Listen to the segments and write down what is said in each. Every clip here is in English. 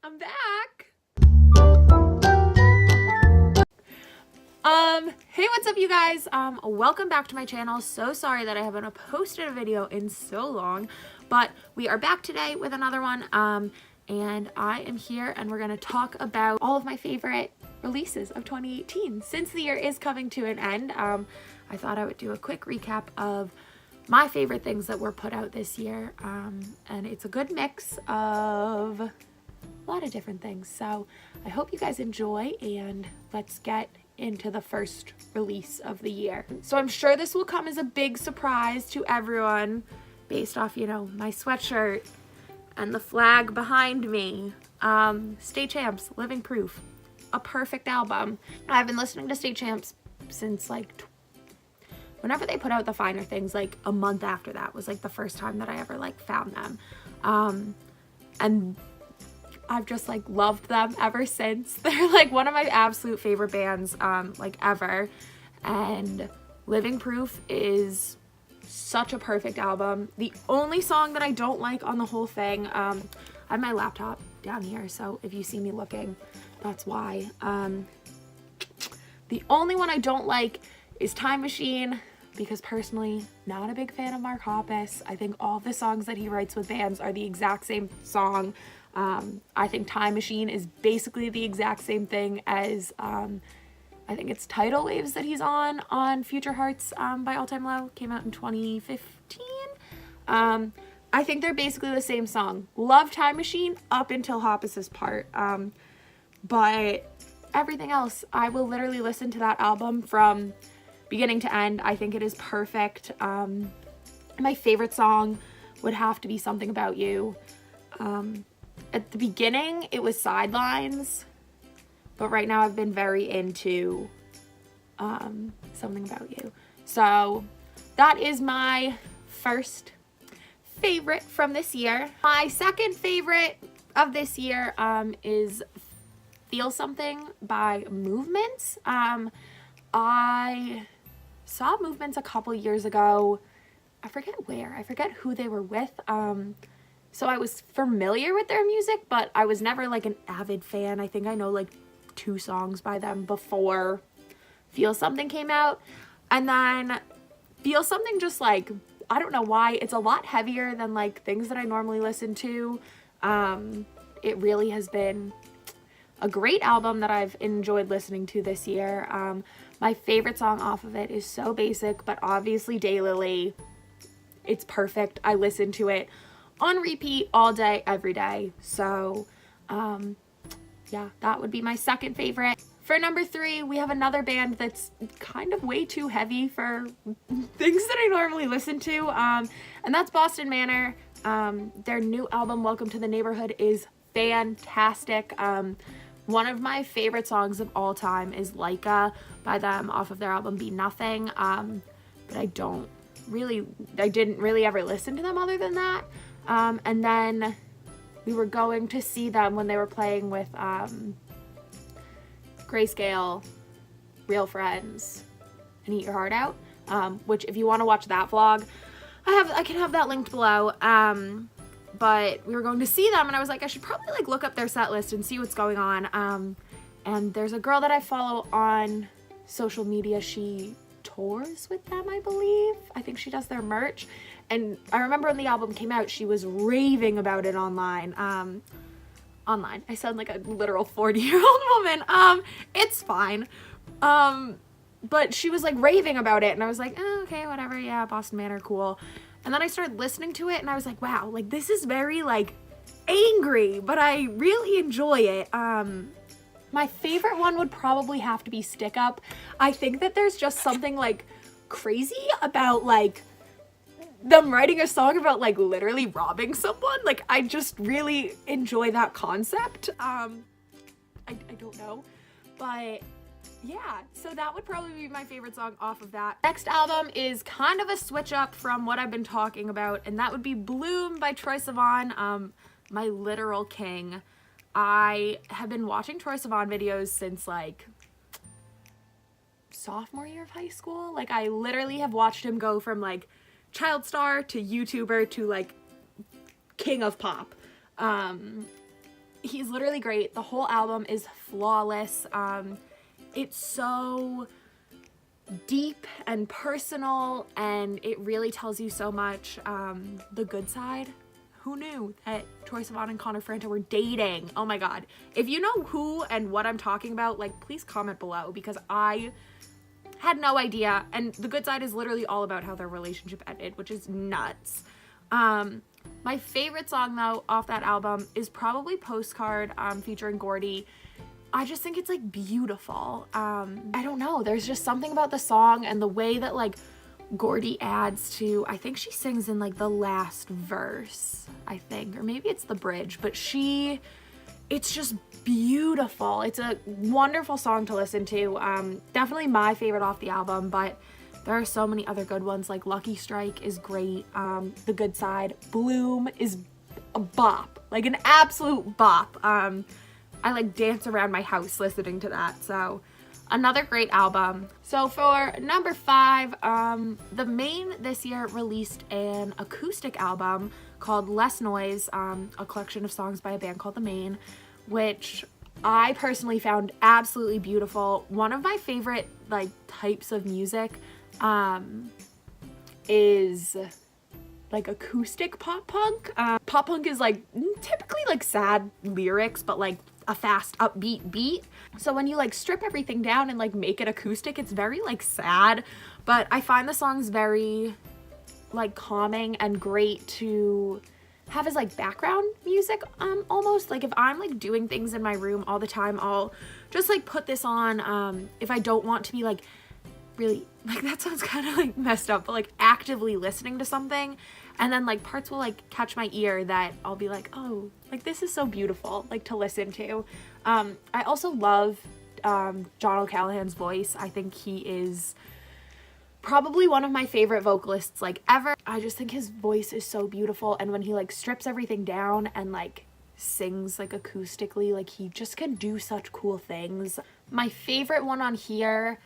I'm back. Hey, what's up, you guys? Welcome back to my channel. So sorry that I haven't posted a video in so long, but we are back today with another one. And I am here and we're gonna talk about all of my favorite releases of 2018. Since the year is coming to an end, I thought I would do a quick recap of my favorite things that were put out this year. And it's a good mix of a lot of different things. So I hope you guys enjoy, and let's get into the first release of the year. So I'm sure this will come as a big surprise to everyone based off, you know, my sweatshirt and the flag behind me. State Champs, Living Proof, a perfect album. I've been listening to State Champs since like whenever they put out the Finer Things, like a month after that was like the first time that I ever like found them. And I've just like loved them ever since. They're like one of my absolute favorite bands like ever. And Living Proof is such a perfect album. The only song that I don't like on the whole thing, I have my laptop down here, so if you see me looking, that's why. The only one I don't like is Time Machine, because personally, not a big fan of Mark Hoppus. I think all of the songs that he writes with bands are the exact same song. I think Time Machine is basically the exact same thing as, I think it's Tidal Waves that he's on Future Hearts by All Time Low. Came out in 2015. I think they're basically the same song. Love Time Machine up until Hoppus's part. But everything else, I will literally listen to that album from beginning to end. I think it is perfect. My favorite song would have to be Something About You. At the beginning, it was Sidelines, but right now I've been very into Something About You. So that is my first favorite from this year. My second favorite of this year is Feel Something by Movements. I saw Movements a couple years ago. I forget where. I forget who they were with. So I was familiar with their music, but I was never like an avid fan. I think I know like 2 songs by them before Feel Something came out. And then Feel Something just like, I don't know why, it's a lot heavier than like things that I normally listen to. It really has been a great album that I've enjoyed listening to this year. My favorite song off of it is So Basic, but obviously Daylily. It's perfect. I listen to it on repeat all day, every day. So, yeah, that would be my second favorite. For number 3, we have another band that's kind of way too heavy for things that I normally listen to, and that's Boston Manor. Their new album, Welcome to the Neighborhood, is fantastic. One of my favorite songs of all time is Laika by them off of their album Be Nothing, but I didn't really ever listen to them other than that. And then we were going to see them when they were playing with Grayscale, Real Friends, and Eat Your Heart Out, which if you want to watch that vlog, I can have that linked below. But we were going to see them, and I was like, I should probably like look up their set list and see what's going on. And there's a girl that I follow on social media. She tours with them, I believe. I think she does their merch. And I remember when the album came out, she was raving about it online. I sound like a literal 40-year-old woman. It's fine. But she was like raving about it, and I was like, oh, okay, whatever. Yeah, Boston Manor, cool. And then I started listening to it, and I was like, wow, like this is very like angry, but I really enjoy it. My favorite one would probably have to be Stick Up. I think that there's just something like crazy about like them writing a song about like literally robbing someone. Like I just really enjoy that concept. I don't know, but yeah, so that would probably be my favorite song off of that. Next album is kind of a switch up from what I've been talking about, and that would be Bloom by Troye Sivan, my literal king. I have been watching Troye Sivan videos since like sophomore year of high school. Like I literally have watched him go from like child star to YouTuber to like king of pop. He's literally great. The whole album is flawless. It's so deep and personal, and it really tells you so much. The Good Side. Who knew that Troye Sivan and Connor Franta were dating? Oh my god. If you know who and what I'm talking about, like, please comment below, because I had no idea. And The Good Side is literally all about how their relationship ended, which is nuts. My favorite song, though, off that album is probably Postcard, featuring Gordy. I just think it's, like, beautiful. I don't know. There's just something about the song and the way that, like, Gordy adds to, I think she sings in, like, the last verse, I think. Or maybe it's the bridge. But it's just beautiful. It's a wonderful song to listen to. Definitely my favorite off the album, but there are so many other good ones, like Lucky Strike is great. The Good Side. Bloom is a bop, like an absolute bop. I like dance around my house listening to that. So another great album. So for number 5, The Maine this year released an acoustic album called Less Noise, a collection of songs by a band called The Maine, which I personally found absolutely beautiful. One of my favorite, like, types of music is like acoustic pop punk. Pop punk is like typically like sad lyrics, but like a fast upbeat beat. So when you like strip everything down and like make it acoustic, it's very like sad, but I find the songs very like calming and great to have as like background music. Almost like if I'm like doing things in my room all the time, I'll just like put this on if I don't want to be like really, like, that sounds kind of like messed up, but like actively listening to something, and then like parts will like catch my ear that I'll be like, oh, like this is so beautiful, like to listen to. I also love John O'Callahan's voice. I think he is probably one of my favorite vocalists like ever. I just think his voice is so beautiful, and when he like strips everything down and like sings like acoustically, like he just can do such cool things. My favorite one on here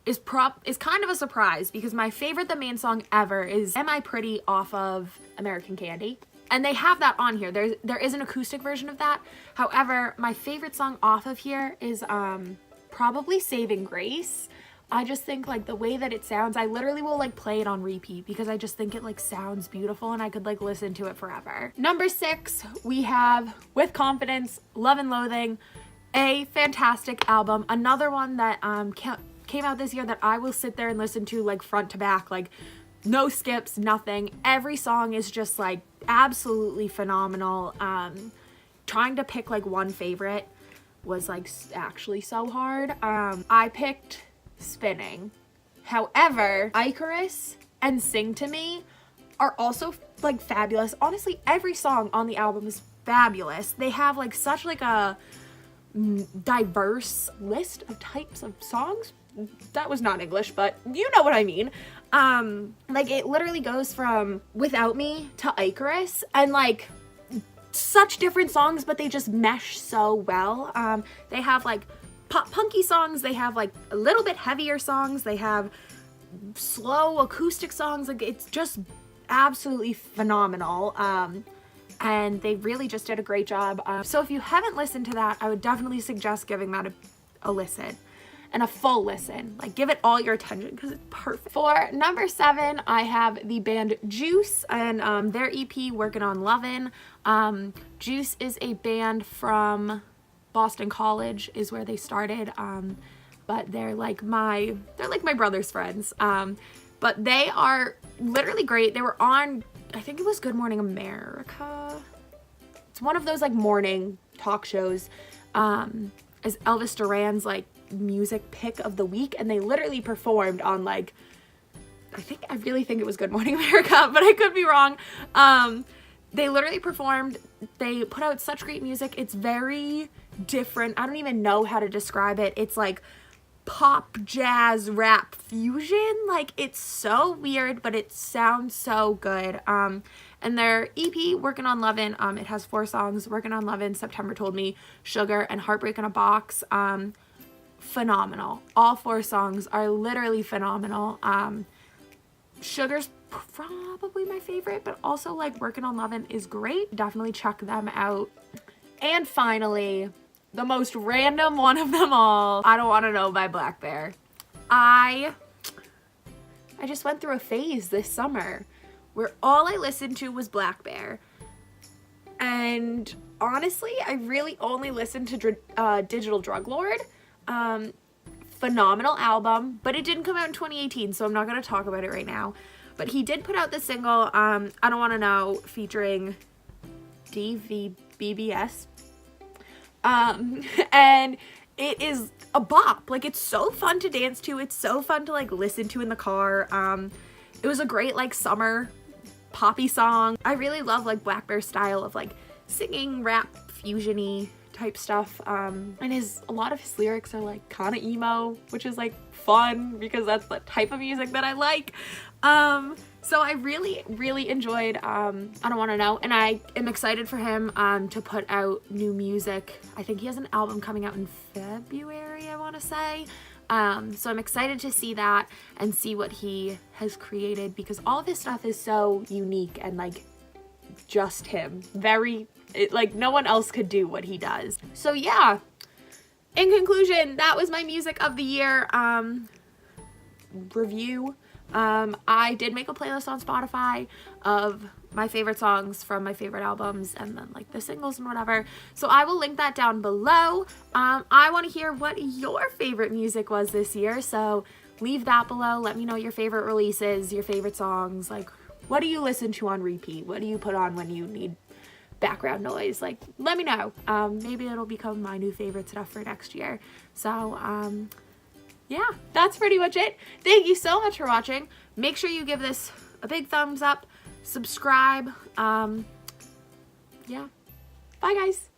is kind of a surprise, because my favorite The Maine song ever is Am I Pretty off of American Candy. And they have that on here. There is an acoustic version of that. However, my favorite song off of here is probably Saving Grace. I just think like the way that it sounds, I literally will like play it on repeat because I just think it like sounds beautiful and I could like listen to it forever. Number 6, we have With Confidence, Love and Loathing, a fantastic album. Another one that came out this year that I will sit there and listen to like front to back, like no skips, nothing. Every song is just like absolutely phenomenal. Trying to pick like one favorite was like actually so hard. I picked Spinning. However, Icarus and Sing to Me are also like fabulous. Honestly, every song on the album is fabulous. They have like such like a diverse list of types of songs. That was not English, but you know what I mean. Like it literally goes from Without Me to Icarus, and like such different songs, but they just mesh so well. They have like pop punky songs, they have like a little bit heavier songs, they have slow acoustic songs. Like it's just absolutely phenomenal. And they really just did a great job. So if you haven't listened to that, I would definitely suggest giving that a listen. And a full listen. Like, give it all your attention because it's perfect. For number 7, I have the band Juice and their EP, Working on Lovin'. Juice is a band from Boston College, is where they started. But they're like my brother's friends. But they are literally great. They were on, I think it was Good Morning America. It's one of those like morning talk shows. As Elvis Duran's like music pick of the week, and they literally performed on like I really think it was Good Morning America, but I could be wrong. They literally performed. They put out such great music. It's very different. I don't even know how to describe it. It's like pop, jazz, rap fusion. Like it's so weird, but it sounds so good. And their EP, Working on Lovin', it has 4 songs: Working on Lovin', September Told Me, Sugar, and Heartbreak in a Box. Phenomenal. All 4 songs are literally phenomenal. Sugar's probably my favorite, but also like Working on Lovin' is great. Definitely check them out. And finally, the most random one of them all, I Don't Want to Know by Black Bear. I just went through a phase this summer where all I listened to was Black Bear. And honestly, I really only listened to Digital Drug Lord. Phenomenal album, but it didn't come out in 2018, so I'm not going to talk about it right now. But he did put out the single, I Don't Want to Know, featuring DVBBS. And it is a bop. Like, it's so fun to dance to. It's so fun to, like, listen to in the car. It was a great, like, summer poppy song. I really love, like, Black Bear's style of, like, singing, rap, fusion-y type stuff. And a lot of his lyrics are, like, kind of emo, which is, like, fun because that's the type of music that I like. So I really, really enjoyed I Don't Want to Know, and I am excited for him to put out new music. I think he has an album coming out in February, I want to say. So I'm excited to see that and see what he has created, because all of his stuff is so unique and, like, just him. Like, no one else could do what he does. So yeah, in conclusion, that was my music of the year review. I did make a playlist on Spotify of my favorite songs from my favorite albums and then, like, the singles and whatever. So I will link that down below. I want to hear what your favorite music was this year. So leave that below. Let me know your favorite releases, your favorite songs. Like, what do you listen to on repeat? What do you put on when you need background noise? Like, let me know. Maybe it'll become my new favorite stuff for next year. So, yeah, that's pretty much it. Thank you so much for watching. Make sure you give this a big thumbs up, subscribe. Yeah. Bye, guys.